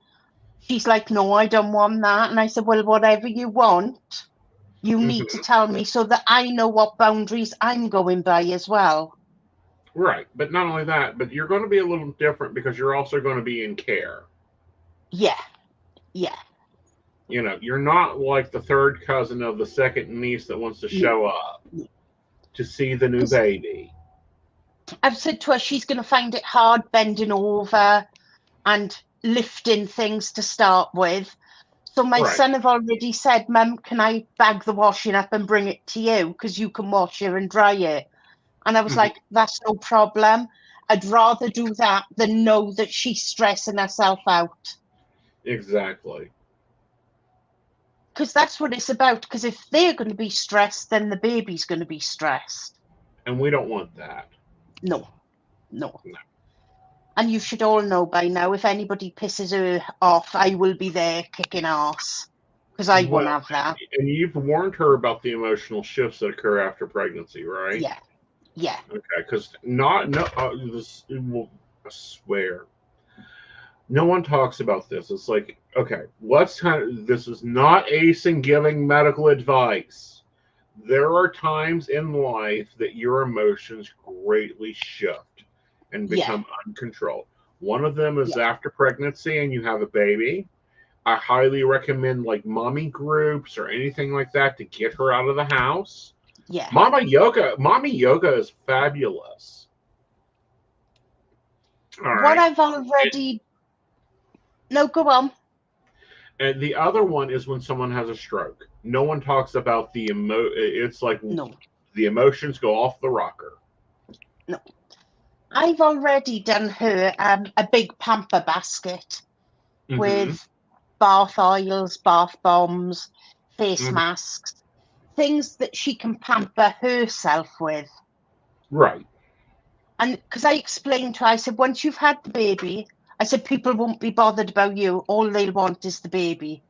she's like, no, I don't want that. And I said, well, whatever you want, you need to Hmm. tell me so that I know what boundaries I'm going by as well. Right. But not only that, but you're going to be a little different because you're also going to be in care. Yeah, yeah. You're not like the third cousin of the second niece that wants to No, show up no. to see the new 'Cause baby. I've said to her she's going to find it hard bending over and lifting things to start with. So my Right. son have already said, Mum, can I bag the washing up and bring it to you? Because you can wash it and dry it. And I was Hmm. like, that's no problem. I'd rather do that than know that she's stressing herself out. Exactly. Because that's what it's about. Because if they're going to be stressed, then the baby's going to be stressed. And we don't want that. No, no. No. And you should all know by now, if anybody pisses her off, I will be there kicking ass. Because I won't Well, have that. and you've warned her about the emotional shifts that occur after pregnancy, right? Yeah, yeah, Okay, because not no, this, well, I swear, no one talks about this. It's like, okay, this is not Aeson giving medical advice. There are times in life that your emotions greatly shift and yeah, become uncontrolled. One of them is yeah, after pregnancy and you have a baby. I highly recommend like mommy groups or anything like that to get her out of the house. yeah. Mommy yoga is fabulous. All What right. I've already. No, go on. And the other one is when someone has a stroke. No one talks about it's like No, the emotions go off the rocker. no. I've already done her a big pamper basket Mm-hmm. with bath oils, bath bombs, face Mm-hmm. masks, things that she can pamper herself with. Right. And because I explained to her, I said, once you've had the baby, I said, people won't be bothered about you. All they'll want is the baby.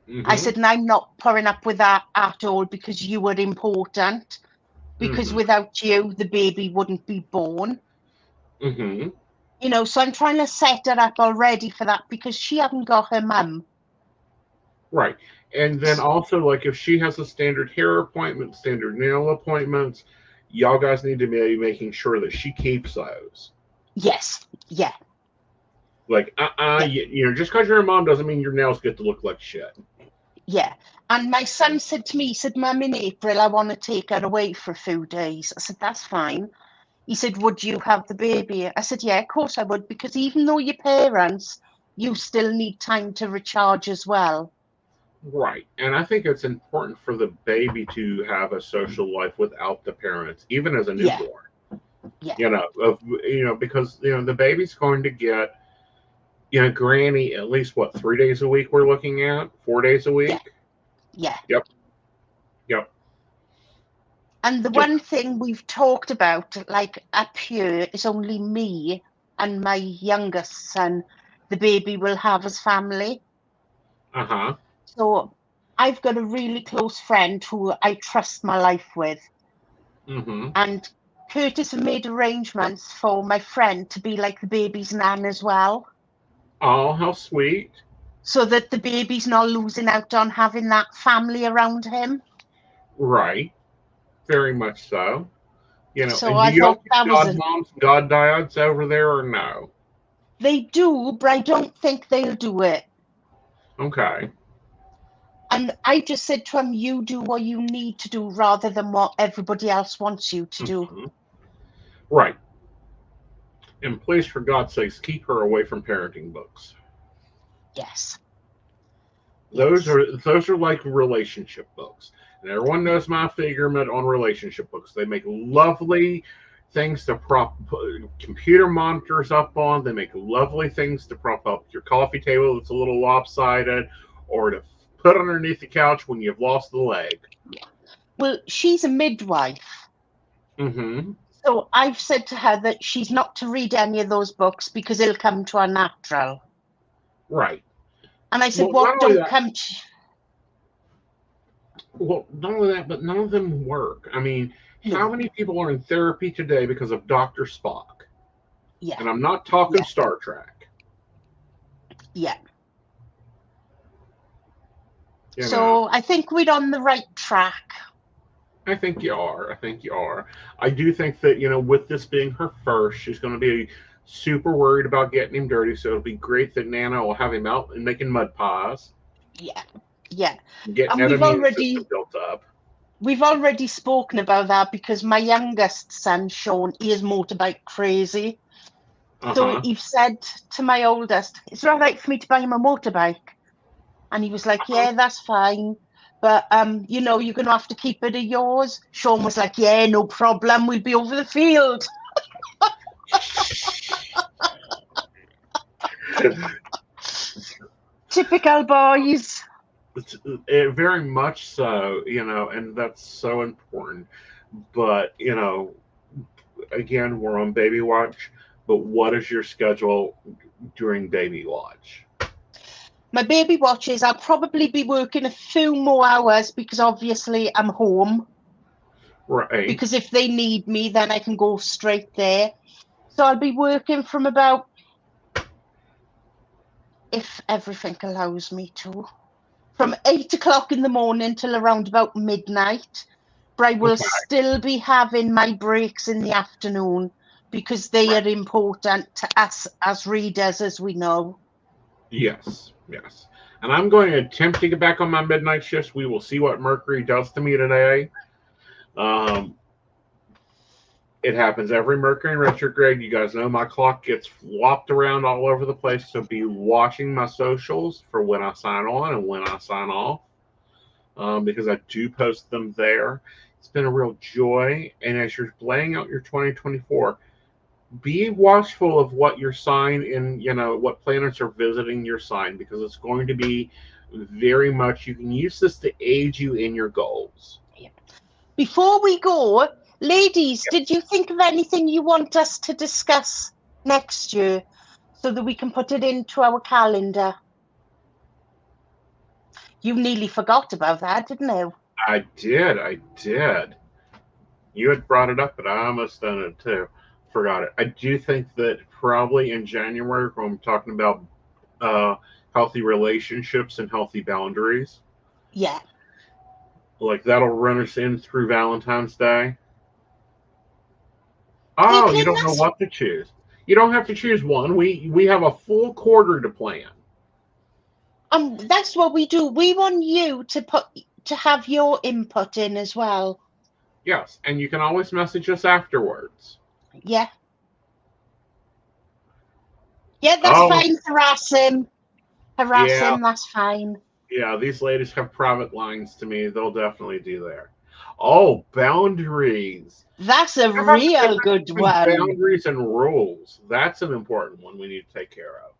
I Mm-hmm. said, and I'm not putting up with that at all because you were important. Because Mm-hmm. without you, the baby wouldn't be born. Mm-hmm. So I'm trying to set her up already for that because she hasn't got her mum. Right. And then also, like, if she has a standard hair appointment, standard nail appointments, y'all guys need to be making sure that she keeps those. Yes, yeah, Like, yeah, just because you're a mom doesn't mean your nails get to look like shit. yeah. And my son said to me, he said, Mum, in April, I want to take her away for a few days. I said, that's fine. He said, would you have the baby? I said, yeah, of course I would, because even though you're parents, you still need time to recharge as well. Right. And I think it's important for the baby to have a social life without the parents, even as a Yeah, newborn. yeah, Because the baby's going to get granny at least what 3 days a week we're looking at 4 days a yeah, week. yeah. Yep. Yep. And the Just one thing we've talked about, like up here, is only me and my youngest son, the baby will have as family. uh-huh. So I've got a really close friend who I trust my life with. Mm-hmm. And Curtis had made arrangements for my friend to be like the baby's nan as well, Oh, how sweet. so that the baby's not losing out on having that family around him. Right. Very much so. So And do I y'all thought get that was godmoms, godddads over there or no? they do, but I don't think they'll do it. Okay. And I just said to him, you do what you need to do rather than what everybody else wants you to do. Mhm. Right. And please, for God's sakes, keep her away from parenting books. Yes. Those Yes. are like relationship books. And everyone knows my figurement on relationship books. They make lovely things to prop computer monitors up on. They make lovely things to prop up your coffee table that's a little lopsided, or to put underneath the couch when you've lost the leg. Well, she's a midwife. Mm-hmm. So I've said to her that she's not to read any of those books because it'll come to her natural. Right. And I said, Well, what don't come to... Well, not only that, but none of them work. I mean, how No. many people are in therapy today because of Dr. Spock? Yeah. And I'm not talking Yeah. Star Trek. Yeah. You know, So I think we're on the right track. I think you are. I think you are. I do think that, with this being her first, she's going to be super worried about getting him dirty. So it'll be great that Nana will have him out and making mud pies, Yeah. Yeah. getting And that immune system built up. we've already spoken about that because my youngest son, Sean, he is motorbike crazy. So Uh-huh. he said to my oldest, is it all right for me to buy him a motorbike? And he was like, yeah, that's fine. But, you're going to have to keep it of yours. Sean was like, yeah, no problem. We'll be over the field. Typical boys. Very much so, and that's so important. But, again, we're on baby watch. But what is your schedule during baby watch? My baby watches, I'll probably be working a few more hours because obviously I'm home. Right. Because if they need me, then I can go straight there. So I'll be working from about, if everything allows me to, from 8 o'clock in the morning till around about midnight. But I will Okay. still be having my breaks in the afternoon because they are important to us as readers, as we know. Yes, yes. And I'm going to attempt to get back on my midnight shifts. We will see what Mercury does to me today. It happens every Mercury in retrograde. You guys know my clock gets flopped around all over the place. So be watching my socials for when I sign on and when I sign off, because I do post them there. It's been a real joy. And as you're laying out your 2024, be watchful of what your sign and what planets are visiting your sign, because it's going to be very much, you can use this to aid you in your goals. Before we go, ladies, did you think of anything you want us to discuss next year so that we can put it into our calendar? You nearly forgot about that, didn't you? I did. You had brought it up, but I almost done it too. Forgot it. I do think that probably in January, when I'm talking about healthy relationships and healthy boundaries, Yeah. like that'll run us in through Valentine's Day. Oh, you Caitlin, don't know what to choose. You don't have to choose one. We have a full quarter to plan. that's what we do. We want you to have your input in as well. Yes, and you can always message us afterwards. Yeah. Yeah, that's Oh, fine. Harass him, yeah, that's fine. yeah. These ladies have private lines to me. They'll definitely do there. Oh, boundaries. That's a How about the real difference good between one. boundaries and rules? That's an important one we need to take care of.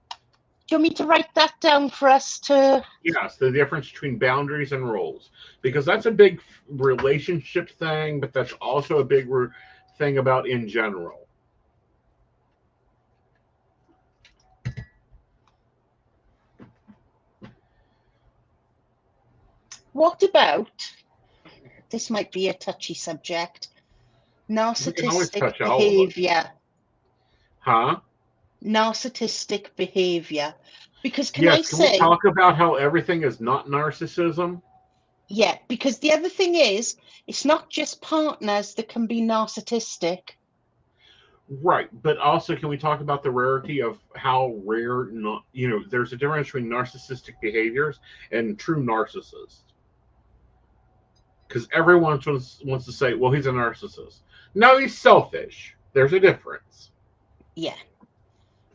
Do you want me to write that down for us to... Yes, the difference between boundaries and rules, because that's a big relationship thing, but that's also a big thing about in general. What about, this might be a touchy subject, We can always Narcissistic touch all of it. behavior. Huh? Narcissistic behavior. Because can I Yes, can we say, talk about how everything is not narcissism? yeah, because the other thing is, it's not just partners that can be narcissistic. Right, but also can we talk about the rarity of how rare, not, there's a difference between narcissistic behaviors and true narcissists. Because everyone wants to say, well, he's a narcissist. No, he's selfish. There's a difference. Yeah.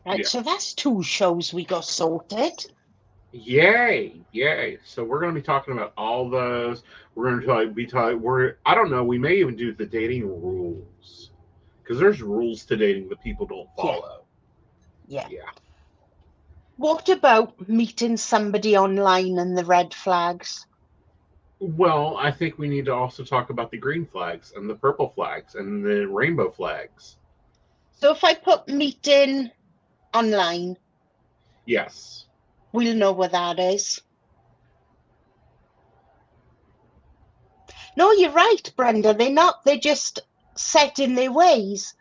Right, Yeah. so that's 2 shows we got sorted. Yay, yay. So we're going to be talking about all those. We're going to be talking, I don't know, we may even do the dating rules. Because there's rules to dating that people don't follow. Yeah. Yeah. What about meeting somebody online and the red flags? Well, I think we need to also talk about the green flags and the purple flags and the rainbow flags. So if I put meeting online, Yes. we'll know what that is. No, you're right, Brenda. They're just set in their ways.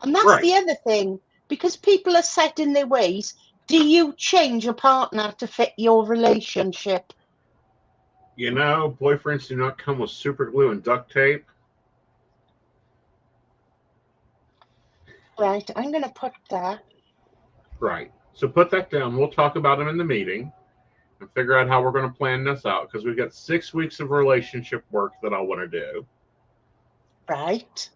And that's Right. the other thing. Because people are set in their ways, do you change a partner to fit your relationship? Boyfriends do not come with super glue and duct tape. Right, I'm going to put that. Right. So put that down. We'll talk about them in the meeting and figure out how we're going to plan this out because we've got 6 weeks of relationship work that I want to do. Right.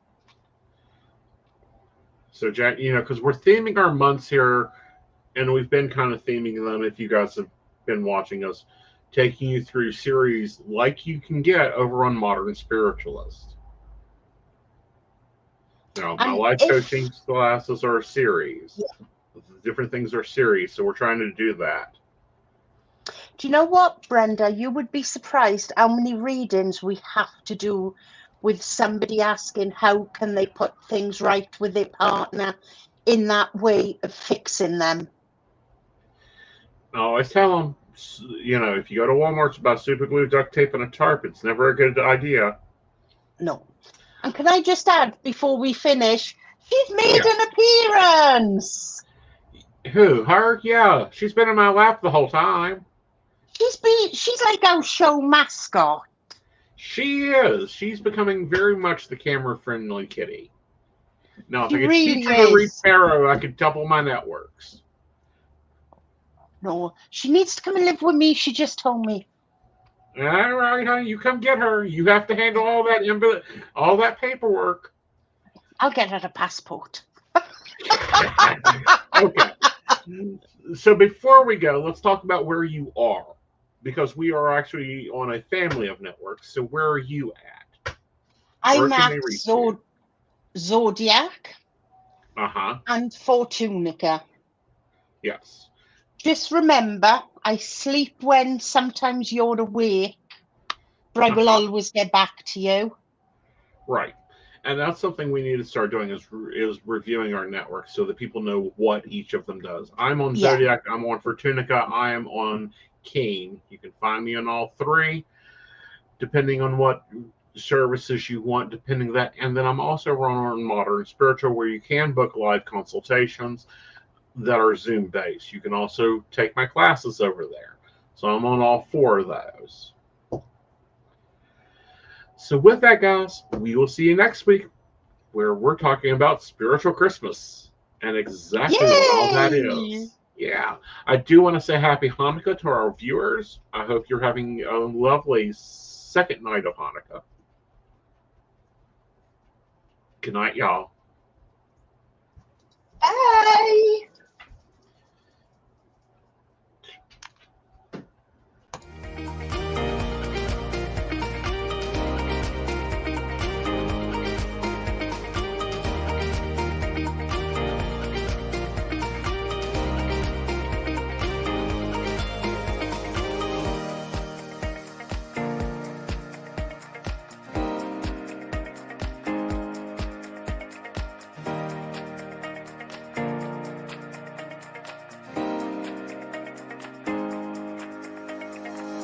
So, Jack, because we're theming our months here, and we've been kind of theming them if you guys have been watching us, taking you through series like you can get over on Modern Spiritualists. My life coaching classes are a series. Yeah. Different things are series, so we're trying to do that. Do you know what, Brenda? You would be surprised how many readings we have to do with somebody asking how can they put things right with their partner in that way of fixing them. I always tell them, if you go to Walmart to buy super glue, duct tape, and a tarp, it's never a good idea. No. And can I just add, before we finish, she's made an appearance. Who? Her? Yeah. She's been in my lap the whole time. She's like our show mascot. She is. She's becoming very much the camera-friendly kitty. Now, if I could really teach her to read tarot, I could double my networks. No, she needs to come and live with me. She just told me. All right, honey, you come get her. You have to handle all that paperwork. I'll get her a passport. Okay. So before we go, let's talk about where you are, because we are actually on a family of networks. So where are you at? I'm at Zodiac. And Fortunica. Yes. Just remember, I sleep when sometimes you're awake, but I will always get back to you. Right. And that's something we need to start doing is reviewing our network so that people know what each of them does. I'm on Zodiac. I'm on Fortunica. I am on Keen. You can find me on all 3, depending on what services you want, depending that. And then I'm also on Modern Spiritual, where you can book live consultations that are Zoom based. You can also take my classes over there. So I'm on all 4 of those. So with that, guys, we will see you next week, where we're talking about spiritual Christmas and exactly what all that is. Yeah. I do want to say happy Hanukkah to our viewers. I hope you're having a lovely second night of Hanukkah. Good night, y'all.